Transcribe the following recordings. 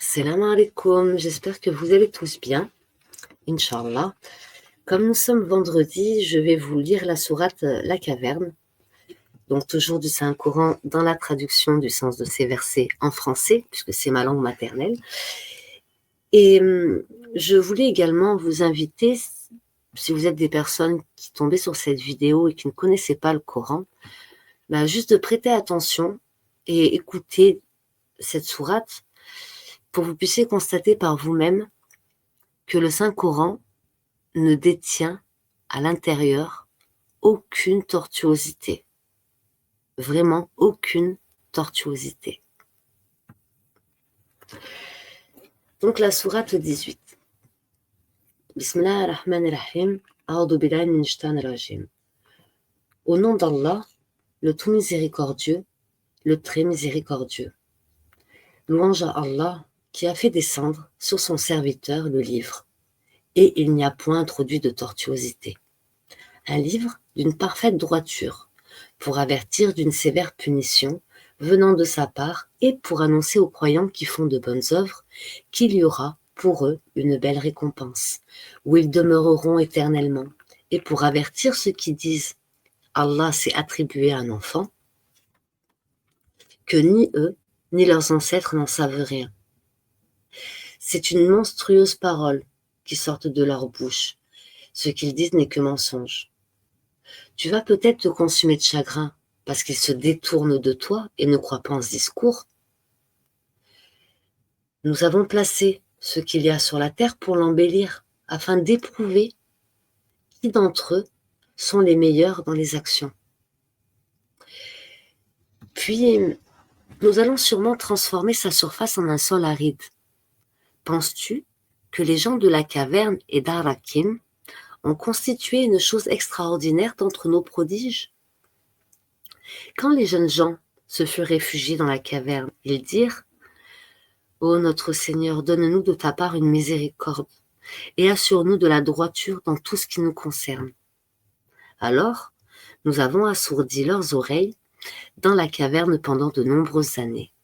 Salam alaikum, j'espère que vous allez tous bien, Inch'Allah. Comme nous sommes vendredi, je vais vous lire la sourate La Caverne, donc toujours du Saint-Coran dans la traduction du sens de ces versets en français, puisque c'est ma langue maternelle. Et je voulais également vous inviter, si vous êtes des personnes qui tombaient sur cette vidéo et qui ne connaissaient pas le Coran, juste de prêter attention et écouter cette sourate pour que vous puissiez constater par vous-même que le Saint-Coran ne détient à l'intérieur aucune tortuosité. Vraiment aucune tortuosité. Donc la sourate 18. Bismillah ar-Rahman ar-Rahim. A'udhu billahi min shaitanir rajim. Au nom d'Allah, le tout miséricordieux, le très miséricordieux. Louange à Allah qui a fait descendre sur son serviteur le livre. Et il n'y a point introduit de tortuosité. Un livre d'une parfaite droiture, pour avertir d'une sévère punition venant de sa part et pour annoncer aux croyants qui font de bonnes œuvres qu'il y aura pour eux une belle récompense, où ils demeureront éternellement, et pour avertir ceux qui disent Allah s'est attribué un enfant, que ni eux ni leurs ancêtres n'en savent rien. C'est une monstrueuse parole qui sort de leur bouche. Ce qu'ils disent n'est que mensonge. Tu vas peut-être te consumer de chagrin parce qu'ils se détournent de toi et ne croient pas en ce discours. Nous avons placé ce qu'il y a sur la terre pour l'embellir, afin d'éprouver qui d'entre eux sont les meilleurs dans les actions. Puis, nous allons sûrement transformer sa surface en un sol aride. Penses-tu que les gens de la caverne et d'Arakim ont constitué une chose extraordinaire d'entre nos prodiges? Quand les jeunes gens se furent réfugiés dans la caverne, ils dirent: Ô notre Seigneur, donne-nous de ta part une miséricorde et assure-nous de la droiture dans tout ce qui nous concerne. Alors, nous avons assourdi leurs oreilles dans la caverne pendant de nombreuses années.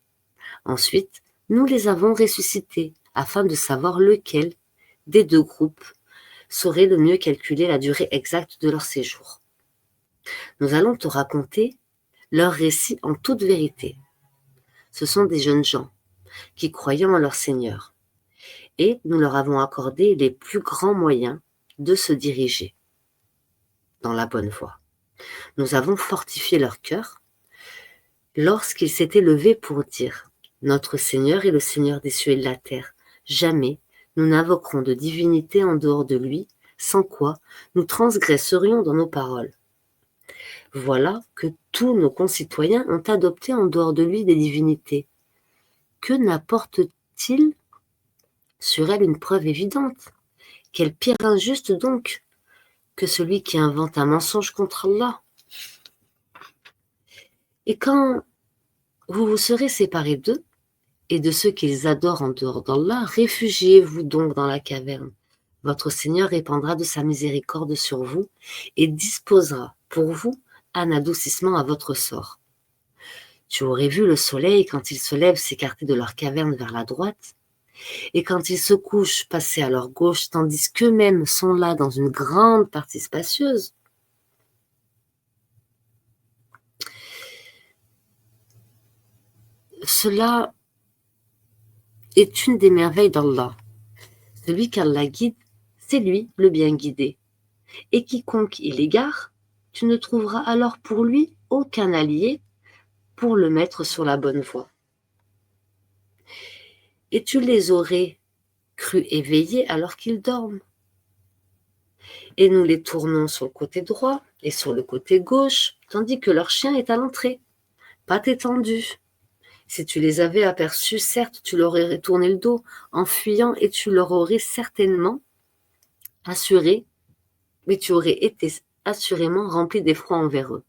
Ensuite, nous les avons ressuscités afin de savoir lequel des deux groupes saurait le mieux calculer la durée exacte de leur séjour. Nous allons te raconter leur récit en toute vérité. Ce sont des jeunes gens qui croyaient en leur Seigneur, et nous leur avons accordé les plus grands moyens de se diriger dans la bonne voie. Nous avons fortifié leur cœur lorsqu'ils s'étaient levés pour dire: Notre Seigneur est le Seigneur des cieux et de la terre. Jamais nous n'invoquerons de divinité en dehors de lui, sans quoi nous transgresserions dans nos paroles. Voilà que tous nos concitoyens ont adopté en dehors de lui des divinités. Que n'apporte-t-il sur elle une preuve évidente? Quel pire injuste donc que celui qui invente un mensonge contre Allah. Et quand vous vous serez séparés d'eux et de ceux qu'ils adorent en dehors d'Allah, réfugiez-vous donc dans la caverne. Votre Seigneur répandra de sa miséricorde sur vous et disposera pour vous un adoucissement à votre sort. Tu aurais vu le soleil quand il se lève s'écarter de leur caverne vers la droite, et quand il se couche passer à leur gauche, tandis qu'eux-mêmes sont là dans une grande partie spacieuse. Cela est une des merveilles d'Allah. Celui qu'Allah guide, c'est lui le bien guidé. Et quiconque il égare, tu ne trouveras alors pour lui aucun allié pour le mettre sur la bonne voie. Et tu les aurais crus éveillés alors qu'ils dorment. Et nous les tournons sur le côté droit et sur le côté gauche, tandis que leur chien est à l'entrée, pattes étendues. Si tu les avais aperçus, certes, tu leur aurais tourné le dos en fuyant et tu leur aurais certainement assuré, mais tu aurais été assurément rempli d'effroi envers eux.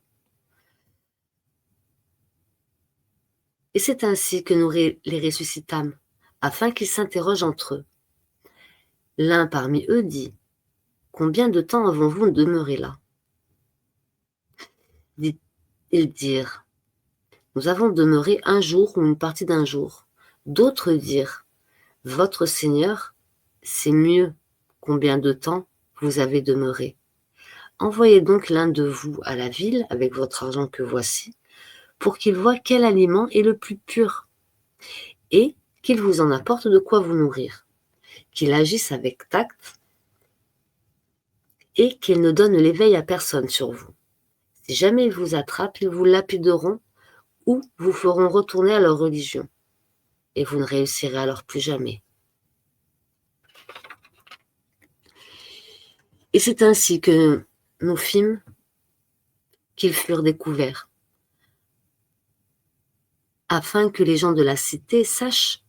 Et c'est ainsi que nous les ressuscitâmes, afin qu'ils s'interrogent entre eux. L'un parmi eux dit: Combien de temps avons-vous demeuré là? Ils dirent: Nous avons demeuré un jour ou une partie d'un jour. D'autres dirent: votre Seigneur sait mieux combien de temps vous avez demeuré. Envoyez donc l'un de vous à la ville avec votre argent que voici, pour qu'il voie quel aliment est le plus pur, et qu'il vous en apporte de quoi vous nourrir, qu'il agisse avec tact, et qu'il ne donne l'éveil à personne sur vous. Si jamais ils vous attrapent, ils vous lapideront ou vous feront retourner à leur religion, et vous ne réussirez alors plus jamais. Et c'est ainsi que nous fîmes qu'ils furent découverts, afin que les gens de la cité sachent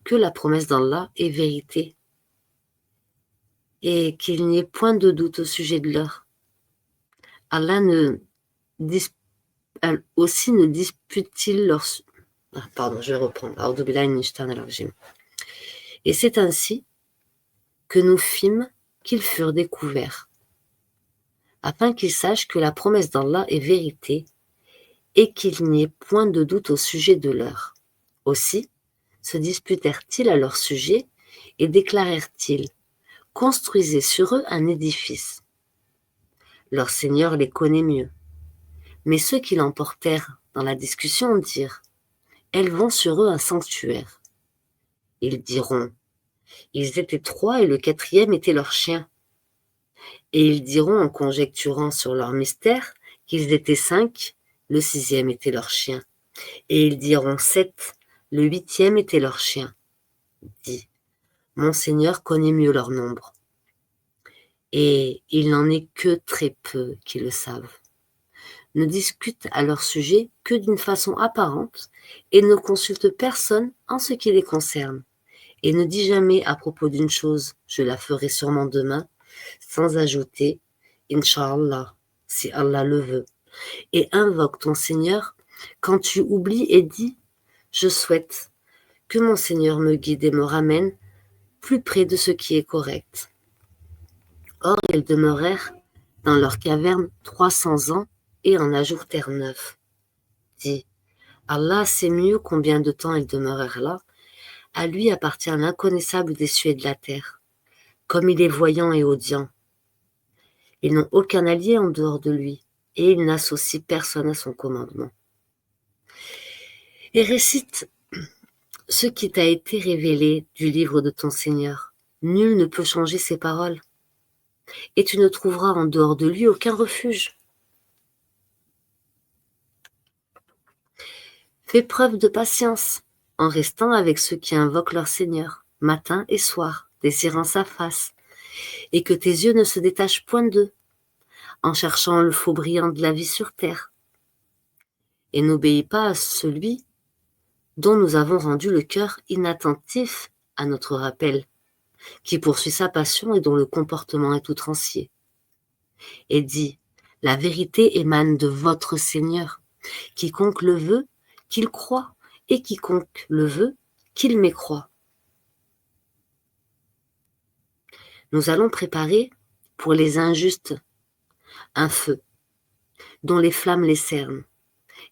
que la promesse d'Allah est vérité, et qu'il n'y ait point de doute au sujet de l'heure. Allah aussi ne dispute-t-il leur... pardon, je vais reprendre. Et c'est ainsi que nous fîmes qu'ils furent découverts, afin qu'ils sachent que la promesse d'Allah est vérité, et qu'il n'y ait point de doute au sujet de l'heure. Aussi se disputèrent-ils à leur sujet, et déclarèrent-ils: construisez sur eux un édifice. Leur Seigneur les connaît mieux. Mais ceux qui l'emportèrent dans la discussion dirent: élevons sur eux un sanctuaire. Ils diront: ils étaient 3 et le 4e était leur chien. Et ils diront en conjecturant sur leur mystère qu'ils étaient 5, le 6e était leur chien. Et ils diront 7, le 8e était leur chien. Dit: mon Seigneur connaît mieux leur nombre. Et il n'en est que très peu qui le savent. Ne discutent à leur sujet que d'une façon apparente et ne consultent personne en ce qui les concerne. Et ne dis jamais à propos d'une chose: je la ferai sûrement demain, sans ajouter Inch'Allah, si Allah le veut. Et invoque ton Seigneur quand tu oublies et dis: je souhaite que mon Seigneur me guide et me ramène plus près de ce qui est correct. Or, ils demeurèrent dans leur caverne 300 ans et en ajoutèrent 9. Dis: Allah sait mieux combien de temps ils demeurèrent là. À lui appartient l'inconnaissable des cieux et de la terre, comme il est voyant et audient. Ils n'ont aucun allié en dehors de lui, et il n'associe personne à son commandement. Et récite ce qui t'a été révélé du livre de ton Seigneur. Nul ne peut changer ses paroles, et tu ne trouveras en dehors de lui aucun refuge. Fais preuve de patience, en restant avec ceux qui invoquent leur Seigneur, matin et soir, désirant sa face, et que tes yeux ne se détachent point d'eux, en cherchant le faux brillant de la vie sur terre. Et n'obéis pas à celui dont nous avons rendu le cœur inattentif à notre rappel, qui poursuit sa passion et dont le comportement est outrancier. Et dis: la vérité émane de votre Seigneur. Quiconque le veut, qu'il croit, et quiconque le veut, qu'il mécroit. Nous allons préparer pour les injustes un feu dont les flammes les cernent,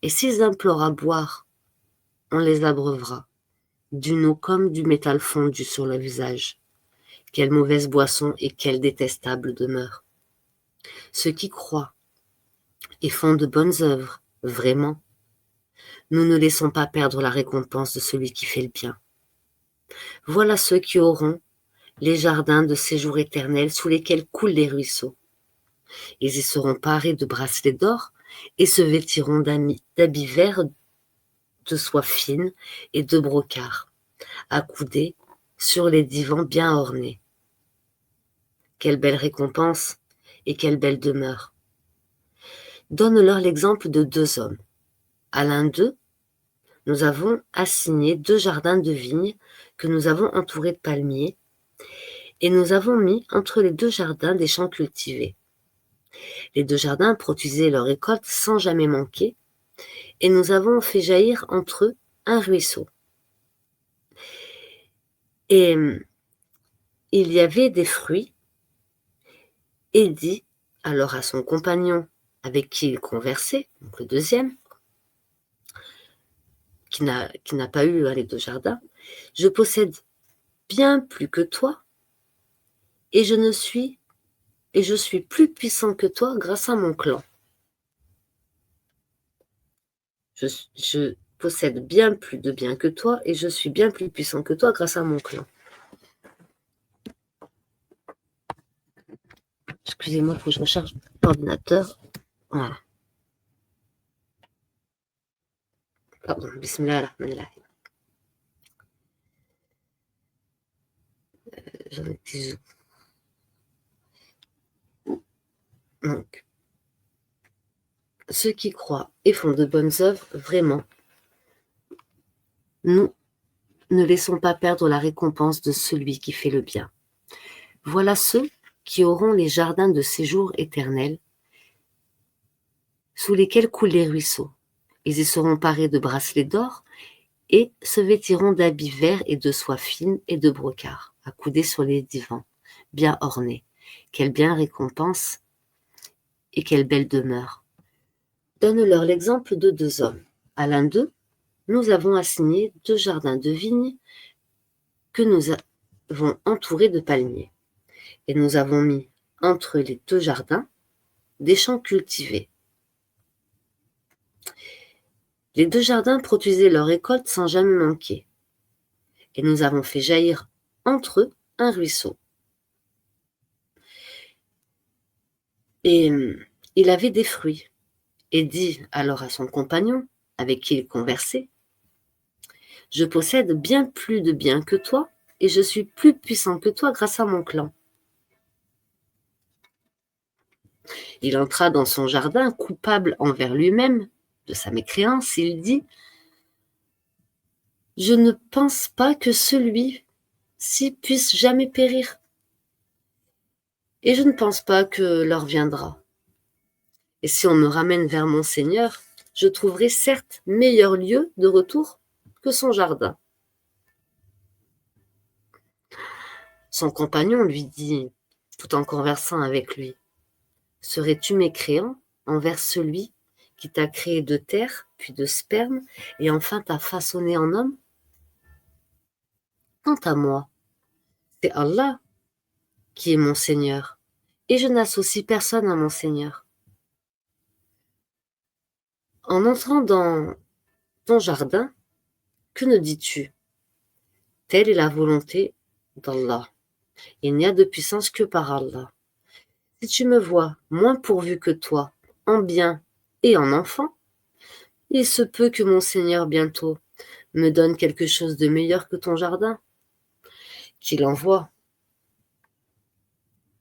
et s'ils implorent à boire, on les abreuvera d'une eau comme du métal fondu sur le visage. Quelle mauvaise boisson et quelle détestable demeure. Ceux qui croient et font de bonnes œuvres, vraiment, nous ne laissons pas perdre la récompense de celui qui fait le bien. Voilà ceux qui auront les jardins de séjour éternel sous lesquels coulent les ruisseaux. Ils y seront parés de bracelets d'or et se vêtiront d'habits verts de soie fine et de brocart, accoudés sur les divans bien ornés. Quelle belle récompense et quelle belle demeure. Donne-leur l'exemple de 2 hommes. À l'un d'eux, nous avons assigné 2 jardins de vignes que nous avons entourés de palmiers, et nous avons mis entre les 2 jardins des champs cultivés. Les 2 jardins produisaient leur récolte sans jamais manquer, et nous avons fait jaillir entre eux un ruisseau. Et il y avait des fruits, et dit alors à son compagnon avec qui il conversait, donc le deuxième, qui n'a pas eu les 2 jardins: je possède bien plus que toi, et je suis plus puissant que toi grâce à mon clan. Je possède bien plus de biens que toi, et je suis bien plus puissant que toi grâce à mon clan. Excusez-moi, il faut que je recharge l'ordinateur. Voilà. Pardon, bismillah. J'en étais donc, ceux qui croient et font de bonnes œuvres, vraiment, nous ne laissons pas perdre la récompense de celui qui fait le bien. Voilà ceux qui auront les jardins de séjour éternel, sous lesquels coulent les ruisseaux. Ils y seront parés de bracelets d'or et se vêtiront d'habits verts et de soie fine et de brocart, accoudés sur les divans, bien ornés. Quelle bien récompense et quelle belle demeure. Donne-leur l'exemple de 2 hommes. À l'un d'eux, nous avons assigné 2 jardins de vignes que nous avons entourés de palmiers. Et nous avons mis entre les 2 jardins des champs cultivés. Les 2 jardins produisaient leur récolte sans jamais manquer. Et nous avons fait jaillir entre eux un ruisseau. Et il avait des fruits. Et dit alors à son compagnon, avec qui il conversait, « Je possède bien plus de biens que toi, et je suis plus puissant que toi grâce à mon clan. » Il entra dans son jardin, coupable envers lui-même de sa mécréance. Il dit, « Je ne pense pas que celui-ci puisse jamais périr, et je ne pense pas que l'heure viendra. Et si on me ramène vers mon Seigneur, je trouverai certes meilleur lieu de retour que son jardin. » Son compagnon lui dit, tout en conversant avec lui, « Serais-tu mécréant envers celui qui t'a créé de terre, puis de sperme, et enfin t'a façonné en homme? Quant à moi, c'est Allah qui est mon Seigneur, et je n'associe personne à mon Seigneur. En entrant dans ton jardin, que ne dis-tu? Telle est la volonté d'Allah. Il n'y a de puissance que par Allah. Si tu me vois moins pourvu que toi, en bien et en enfant, il se peut que mon Seigneur bientôt me donne quelque chose de meilleur que ton jardin, qu'il envoie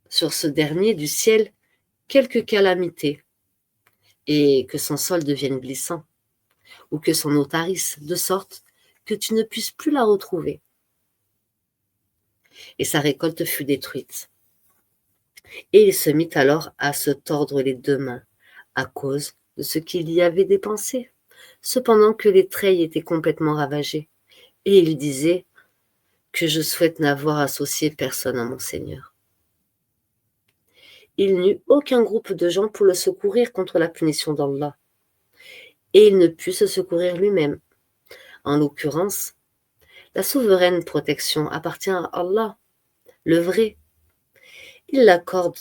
sur ce dernier du ciel quelque calamité, et que son sol devienne glissant, ou que son eau tarisse, de sorte que tu ne puisses plus la retrouver. » Et sa récolte fut détruite. Et il se mit alors à se tordre les 2 mains, à cause de ce qu'il y avait dépensé, cependant que les treilles étaient complètement ravagées. Et il disait, « Que je souhaite n'avoir associé personne à mon Seigneur. » Il n'eut aucun groupe de gens pour le secourir contre la punition d'Allah, et il ne put se secourir lui-même. En l'occurrence, la souveraine protection appartient à Allah, le vrai. Il l'accorde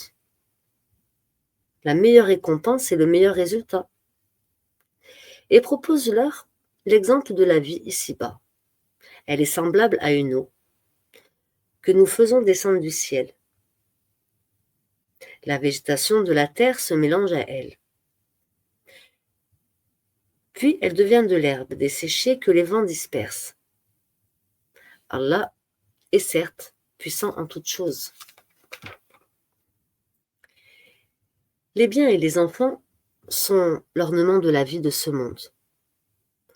la meilleure récompense et le meilleur résultat, et propose-leur l'exemple de la vie ici-bas. Elle est semblable à une eau que nous faisons descendre du ciel. La végétation de la terre se mélange à elle. Puis elle devient de l'herbe desséchée que les vents dispersent. Allah est certes puissant en toutes choses. Les biens et les enfants sont l'ornement de la vie de ce monde.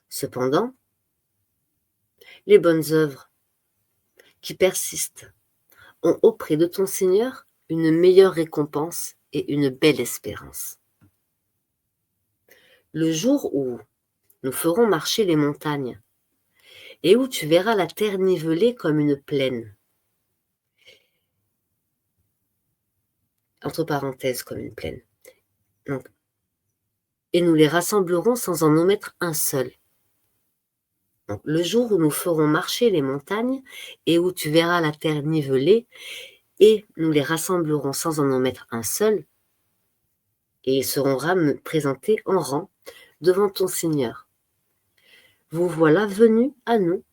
Cependant, les bonnes œuvres qui persistent ont auprès de ton Seigneur une meilleure récompense et une belle espérance. Le jour où nous ferons marcher les montagnes et où tu verras la terre nivelée comme une plaine, entre parenthèses comme une plaine, donc, et nous les rassemblerons sans en omettre un seul. Donc, le jour où nous ferons marcher les montagnes et où tu verras la terre nivelée, et nous les rassemblerons sans en omettre un seul, et ils seront présentés en rang devant ton Seigneur. Vous voilà venus à nous,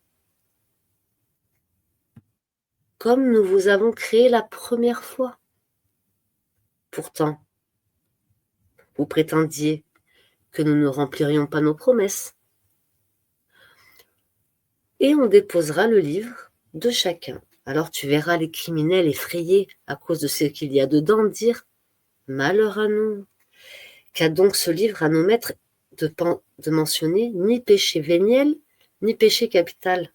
comme nous vous avons créé la première fois. Pourtant, vous prétendiez que nous ne remplirions pas nos promesses. Et on déposera le livre de chacun. Alors tu verras les criminels effrayés à cause de ce qu'il y a dedans dire « Malheur à nous ! Qu'a donc ce livre à nos maîtres de mentionner ni péché véniel, ni péché capital ?»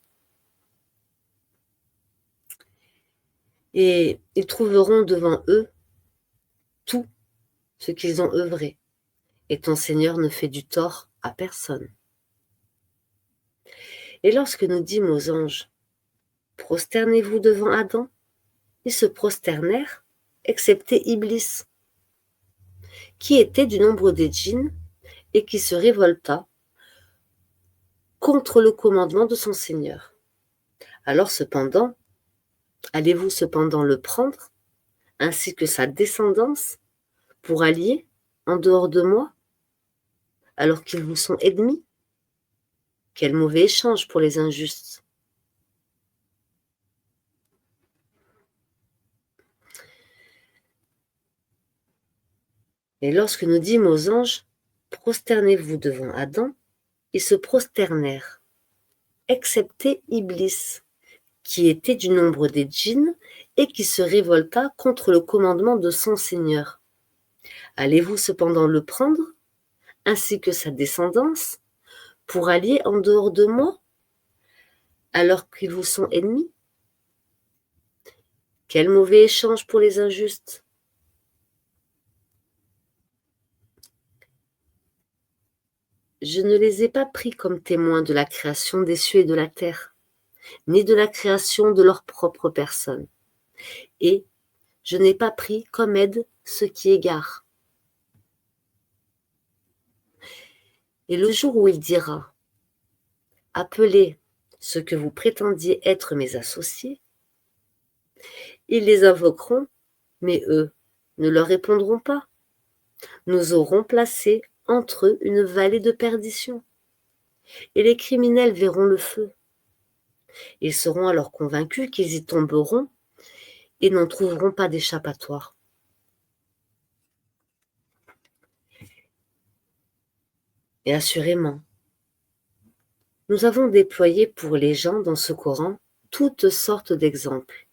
Et ils trouveront devant eux tout ce qu'ils ont œuvré. Et ton Seigneur ne fait du tort à personne. Et lorsque nous dîmes aux anges, prosternez-vous devant Adam, ils se prosternèrent, excepté Iblis, qui était du nombre des djinns et qui se révolta contre le commandement de son Seigneur. Alors cependant, allez-vous cependant le prendre, ainsi que sa descendance, pour allier en dehors de moi, alors qu'ils vous sont ennemis? Quel mauvais échange pour les injustes! Et lorsque nous dîmes aux anges, prosternez-vous devant Adam, ils se prosternèrent, excepté Iblis, qui était du nombre des djinns et qui se révolta contre le commandement de son Seigneur. Allez-vous cependant le prendre, ainsi que sa descendance, pour allier en dehors de moi, alors qu'ils vous sont ennemis? Quel mauvais échange pour les injustes! Je ne les ai pas pris comme témoins de la création des cieux et de la terre, ni de la création de leur propre personne. Et je n'ai pas pris comme aide ceux qui égarent. Et le jour où il dira « Appelez ceux que vous prétendiez être mes associés », ils les invoqueront, mais eux ne leur répondront pas. Nous aurons placé entre eux une vallée de perdition, et les criminels verront le feu. Ils seront alors convaincus qu'ils y tomberont et n'en trouveront pas d'échappatoire. Et assurément, nous avons déployé pour les gens dans ce Coran toutes sortes d'exemples.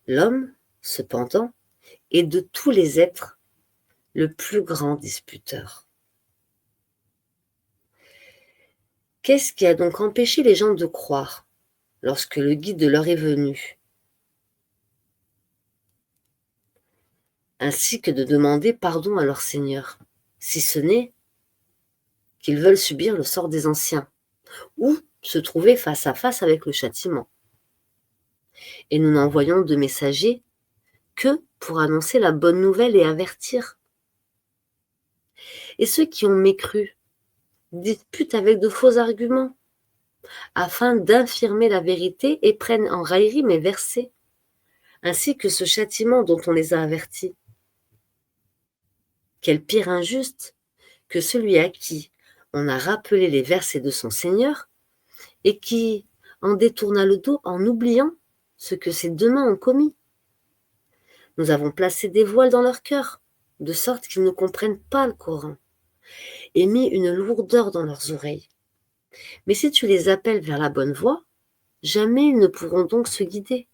L'homme, cependant, est de tous les êtres le plus grand disputeur. Qu'est-ce qui a donc empêché les gens de croire lorsque le guide leur est venu, ainsi que de demander pardon à leur Seigneur, si ce n'est qu'ils veulent subir le sort des anciens, ou se trouver face à face avec le châtiment. Et nous n'envoyons de messagers que pour annoncer la bonne nouvelle et avertir. Et ceux qui ont mécru disputent avec de faux arguments, afin d'infirmer la vérité et prennent en raillerie mes versets, ainsi que ce châtiment dont on les a avertis. Quel pire injuste que celui à qui on a rappelé les versets de son Seigneur et qui en détourna le dos en oubliant ce que ses deux mains ont commis. Nous avons placé des voiles dans leur cœur, de sorte qu'ils ne comprennent pas le Coran, et mis une lourdeur dans leurs oreilles. Mais si tu les appelles vers la bonne voie, jamais ils ne pourront donc se guider.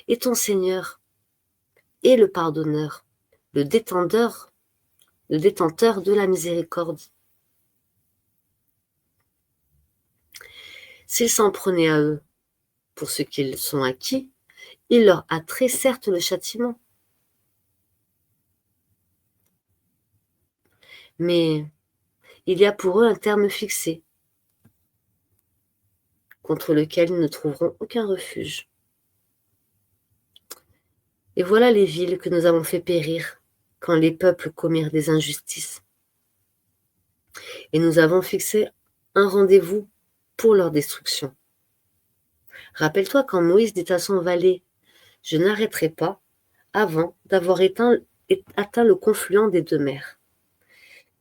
Et ton Seigneur est le pardonneur, le détenteur de la miséricorde. S'ils s'en prenaient à eux pour ce qu'ils sont acquis, il leur hâterait certes le châtiment. Mais il y a pour eux un terme fixé, contre lequel ils ne trouveront aucun refuge. Et voilà les villes que nous avons fait périr quand les peuples commirent des injustices. Et nous avons fixé un rendez-vous pour leur destruction. Rappelle-toi quand Moïse dit à son valet: « Je n'arrêterai pas avant d'avoir atteint le confluent des deux mers. »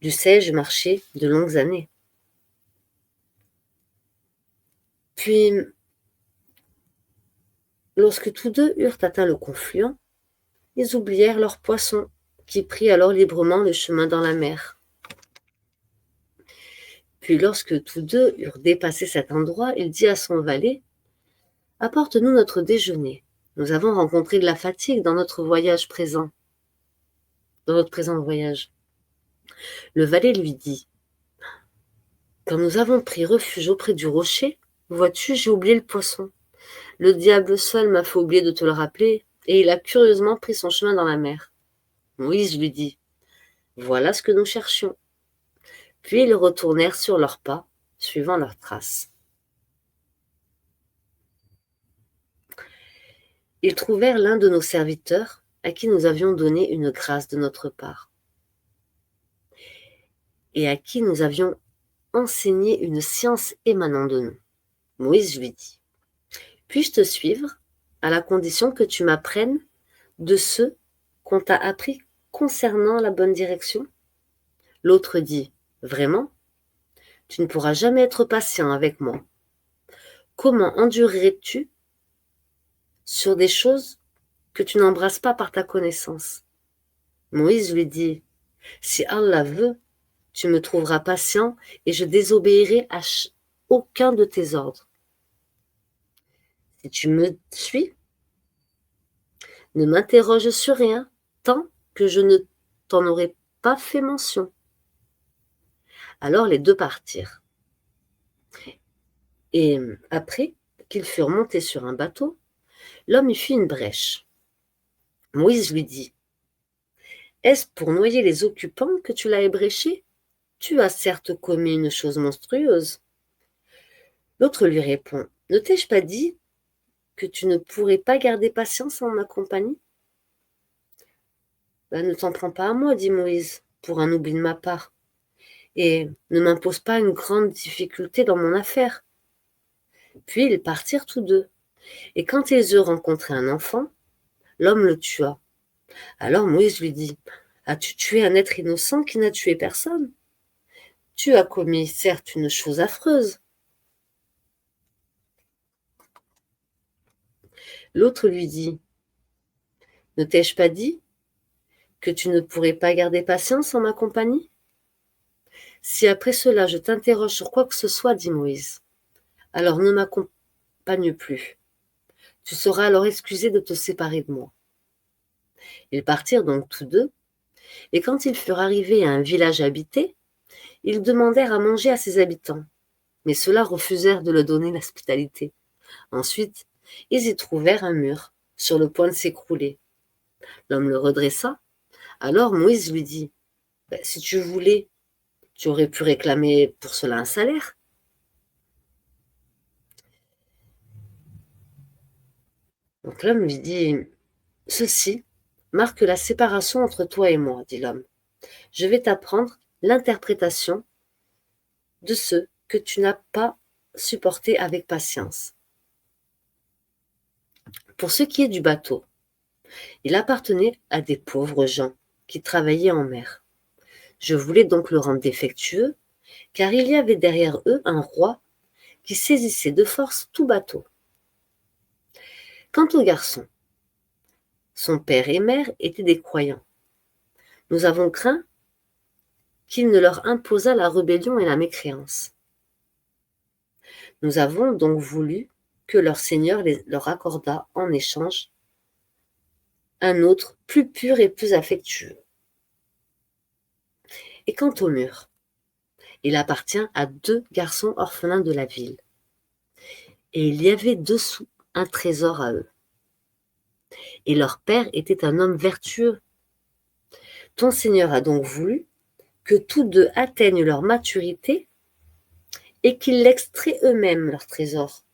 Dussé-je marcher de longues années? Puis, lorsque tous deux eurent atteint le confluent, ils oublièrent leur poisson, qui prit alors librement le chemin dans la mer. Puis lorsque tous deux eurent dépassé cet endroit, il dit à son valet: « Apporte-nous notre déjeuner. Nous avons rencontré de la fatigue dans notre présent voyage. » Le valet lui dit: « Quand nous avons pris refuge auprès du rocher, vois-tu, j'ai oublié le poisson. Le diable seul m'a fait oublier de te le rappeler, et il a curieusement pris son chemin dans la mer. » Moïse lui dit: « Voilà ce que nous cherchions. » Puis ils retournèrent sur leurs pas, suivant leurs traces. Ils trouvèrent l'un de nos serviteurs à qui nous avions donné une grâce de notre part et à qui nous avions enseigné une science émanant de nous. Moïse lui dit: « Puis-je te suivre à la condition que tu m'apprennes de ce qu'on t'a appris concernant la bonne direction? » L'autre dit: « Vraiment? Tu ne pourras jamais être patient avec moi. Comment endurerais-tu sur des choses que tu n'embrasses pas par ta connaissance? » Moïse lui dit: « Si Allah veut, tu me trouveras patient et je désobéirai à aucun de tes ordres. Si tu me suis, ne m'interroge sur rien tant que je ne t'en aurai pas fait mention. » Alors les deux partirent. Et après qu'ils furent montés sur un bateau, l'homme y fit une brèche. Moïse lui dit: « Est-ce pour noyer les occupants que tu l'as ébréché? Tu as certes commis une chose monstrueuse. » L'autre lui répond: « Ne t'ai-je pas dit que tu ne pourrais pas garder patience en ma compagnie? » « Ne t'en prends pas à moi, dit Moïse, pour un oubli de ma part, et ne m'impose pas une grande difficulté dans mon affaire. » Puis ils partirent tous deux, et quand ils eurent rencontré un enfant, l'homme le tua. Alors Moïse lui dit: « As-tu tué un être innocent qui n'a tué personne? Tu as commis certes une chose affreuse. » L'autre lui dit: « Ne t'ai-je pas dit que tu ne pourrais pas garder patience en ma compagnie? Si après cela je t'interroge sur quoi que ce soit, dit Moïse, alors ne m'accompagne plus. Tu seras alors excusé de te séparer de moi. » Ils partirent donc tous deux, et quand ils furent arrivés à un village habité, ils demandèrent à manger à ses habitants, mais ceux-là refusèrent de leur donner l'hospitalité. Ensuite, ils y trouvèrent un mur, sur le point de s'écrouler. L'homme le redressa. Alors Moïse lui dit: « Si tu voulais, tu aurais pu réclamer pour cela un salaire. » Donc l'homme lui dit: « Ceci marque la séparation entre toi et moi, dit l'homme. Je vais t'apprendre l'interprétation de ce que tu n'as pas supporté avec patience. Pour ce qui est du bateau, il appartenait à des pauvres gens qui travaillaient en mer. Je voulais donc le rendre défectueux, car il y avait derrière eux un roi qui saisissait de force tout bateau. Quant au garçon, son père et mère étaient des croyants. Nous avons craint qu'il ne leur imposât la rébellion et la mécréance. Nous avons donc voulu que leur Seigneur leur accordât en échange un autre plus pur et plus affectueux. Et quant au mur, il appartient à 2 garçons orphelins de la ville. Et il y avait dessous un trésor à eux. Et leur père était un homme vertueux. Ton Seigneur a donc voulu que tous deux atteignent leur maturité et qu'ils l'extraient eux-mêmes leur trésor.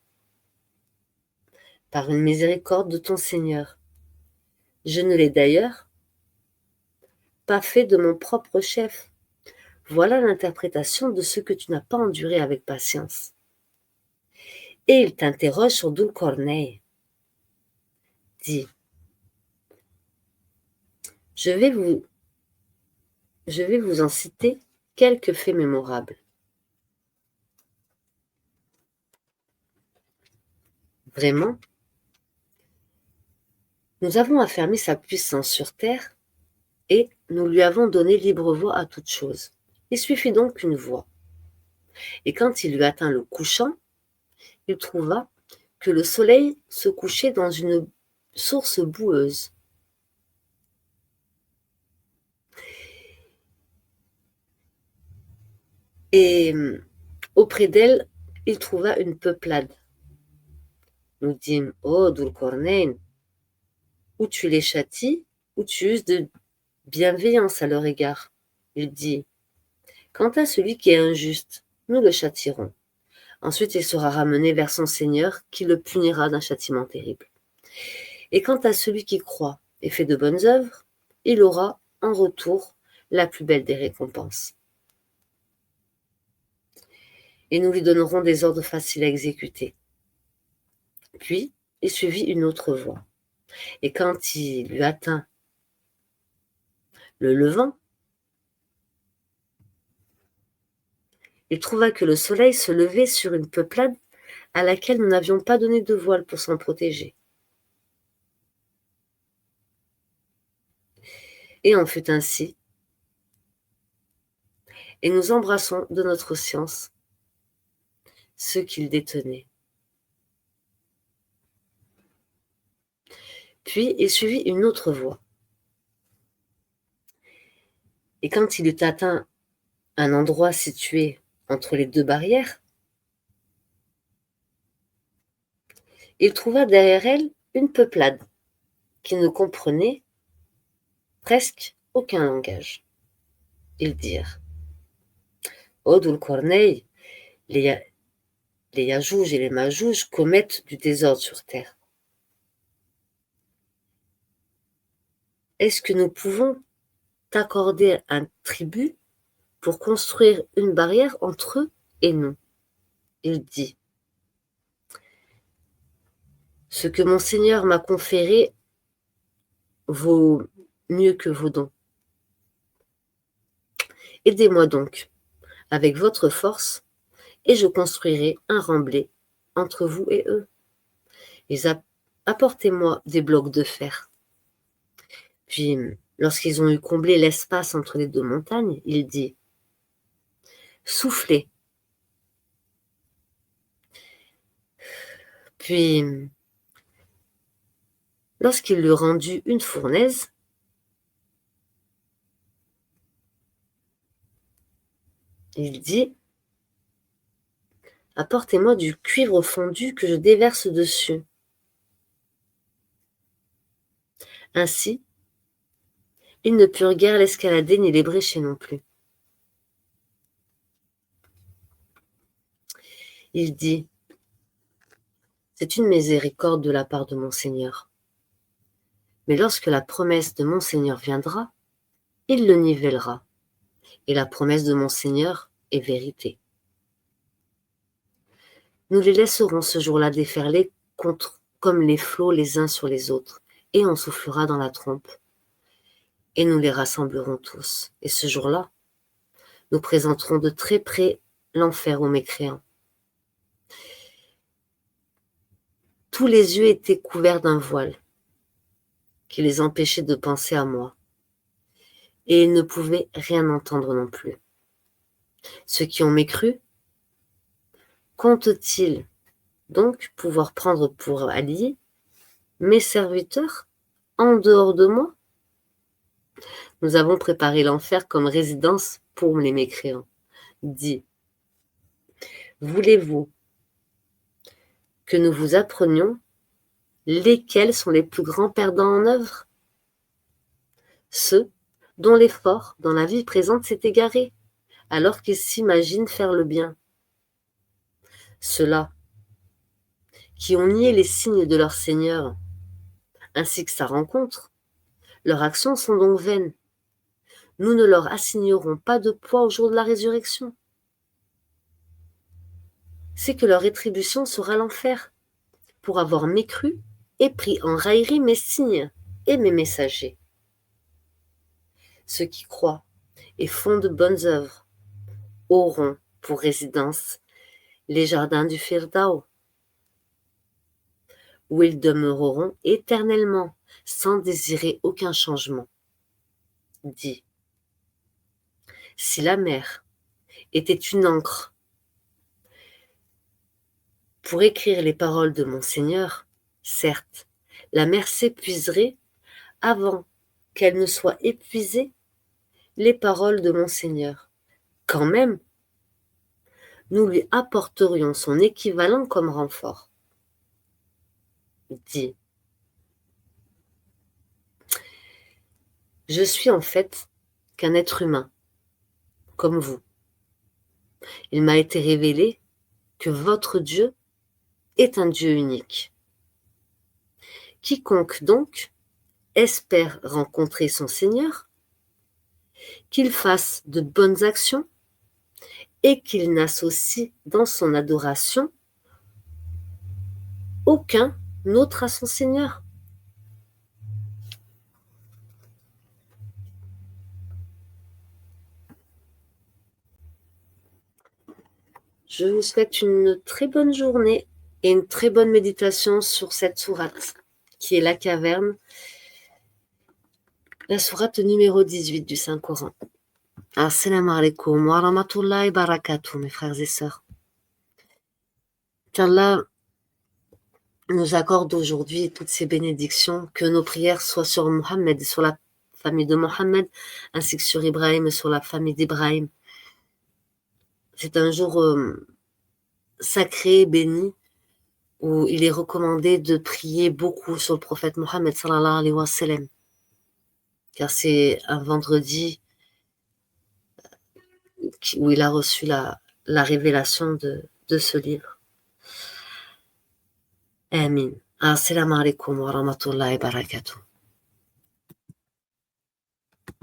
Par une miséricorde de ton Seigneur. Je ne l'ai d'ailleurs pas fait de mon propre chef. Voilà l'interprétation de ce que tu n'as pas enduré avec patience. et il t'interroge sur Dhul Corneille. Dit, je vais vous en citer quelques faits mémorables. Vraiment, nous avons affermi sa puissance sur terre et nous lui avons donné libre voie à toute chose. Il suffit donc qu'une voie. Et quand il eut atteint le couchant, il trouva que le soleil se couchait dans une source boueuse. Et auprès d'elle, il trouva une peuplade. Nous dîmes, oh, Dhul Corneyn, ou tu les châties, ou tu uses de bienveillance à leur égard. Il dit, quant à celui qui est injuste, nous le châtierons. Ensuite, il sera ramené vers son Seigneur, qui le punira d'un châtiment terrible. Et quant à celui qui croit et fait de bonnes œuvres, il aura, en retour, la plus belle des récompenses. Et nous lui donnerons des ordres faciles à exécuter. Puis, il suivit une autre voie. Et quand il eut atteint le levant, il trouva que le soleil se levait sur une peuplade à laquelle nous n'avions pas donné de voile pour s'en protéger. Et en fut ainsi. Et nous embrassons de notre science ce qu'il détenait. Puis il suivit une autre voie. Et quand il eut atteint un endroit situé entre les deux barrières, il trouva derrière elle une peuplade qui ne comprenait presque aucun langage. Ils dirent, ô Dhul Corneille, les Yajouj et les Majouj commettent du désordre sur terre. Est-ce que nous pouvons t'accorder un tribut pour construire une barrière entre eux et nous? Il dit, ce que mon Seigneur m'a conféré vaut mieux que vos dons. Aidez-moi donc, avec votre force, et je construirai un remblai entre vous et eux. Apportez-moi des blocs de fer. Puis, lorsqu'ils ont eu comblé l'espace entre les deux montagnes, il dit, soufflez. Puis, lorsqu'il eut rendu une fournaise, il dit, apportez-moi du cuivre fondu que je déverse dessus. Ainsi, ils ne purent guère l'escalader ni l'ébrécher non plus. Il dit, c'est une miséricorde de la part de mon Seigneur. Mais lorsque la promesse de mon Seigneur viendra, il le nivellera. Et la promesse de mon Seigneur est vérité. Nous les laisserons ce jour-là déferler comme les flots les uns sur les autres, et on soufflera dans la trompe. Et nous les rassemblerons tous. Et ce jour-là, nous présenterons de très près l'enfer aux mécréants. Tous les yeux étaient couverts d'un voile qui les empêchait de penser à moi. Et ils ne pouvaient rien entendre non plus. Ceux qui ont mécru, comptent-ils donc pouvoir prendre pour alliés mes serviteurs en dehors de moi? Nous avons préparé l'enfer comme résidence pour les mécréants. Dit, voulez-vous que nous vous apprenions lesquels sont les plus grands perdants en œuvre? Ceux dont l'effort dans la vie présente s'est égaré, alors qu'ils s'imaginent faire le bien. Ceux-là qui ont nié les signes de leur Seigneur, ainsi que sa rencontre, leurs actions sont donc vaines. Nous ne leur assignerons pas de poids au jour de la résurrection. c'est que leur rétribution sera l'enfer, pour avoir mécru et pris en raillerie mes signes et mes messagers. Ceux qui croient et font de bonnes œuvres auront pour résidence les jardins du Firdao, où ils demeureront éternellement, sans désirer aucun changement. Dit, si la mer était une encre pour écrire les paroles de mon Seigneur, certes, la mer s'épuiserait avant qu'elle ne soit épuisée les paroles de mon Seigneur. Quand même, nous lui apporterions son équivalent comme renfort. Dit, je suis en fait qu'un être humain, comme vous. Il m'a été révélé que votre Dieu est un Dieu unique. Quiconque donc espère rencontrer son Seigneur, qu'il fasse de bonnes actions et qu'il n'associe dans son adoration aucun autre à son Seigneur. Je vous souhaite une très bonne journée et une très bonne méditation sur cette sourate, qui est la caverne, la sourate numéro 18 du Saint-Coran. Assalamu alaikum wa rahmatullahi wa barakatuh, mes frères et sœurs. Qu'Allah nous accorde aujourd'hui toutes ces bénédictions, que nos prières soient sur Mohammed et sur la famille de Mohammed, ainsi que sur Ibrahim et sur la famille d'Ibrahim. C'est un jour sacré, béni, où il est recommandé de prier beaucoup sur le prophète Mohammed sallallahu alayhi wa sallam, car c'est un vendredi où il a reçu la révélation de ce livre. Amin. Assalamu alaikum wa rahmatullahi wa barakatuh.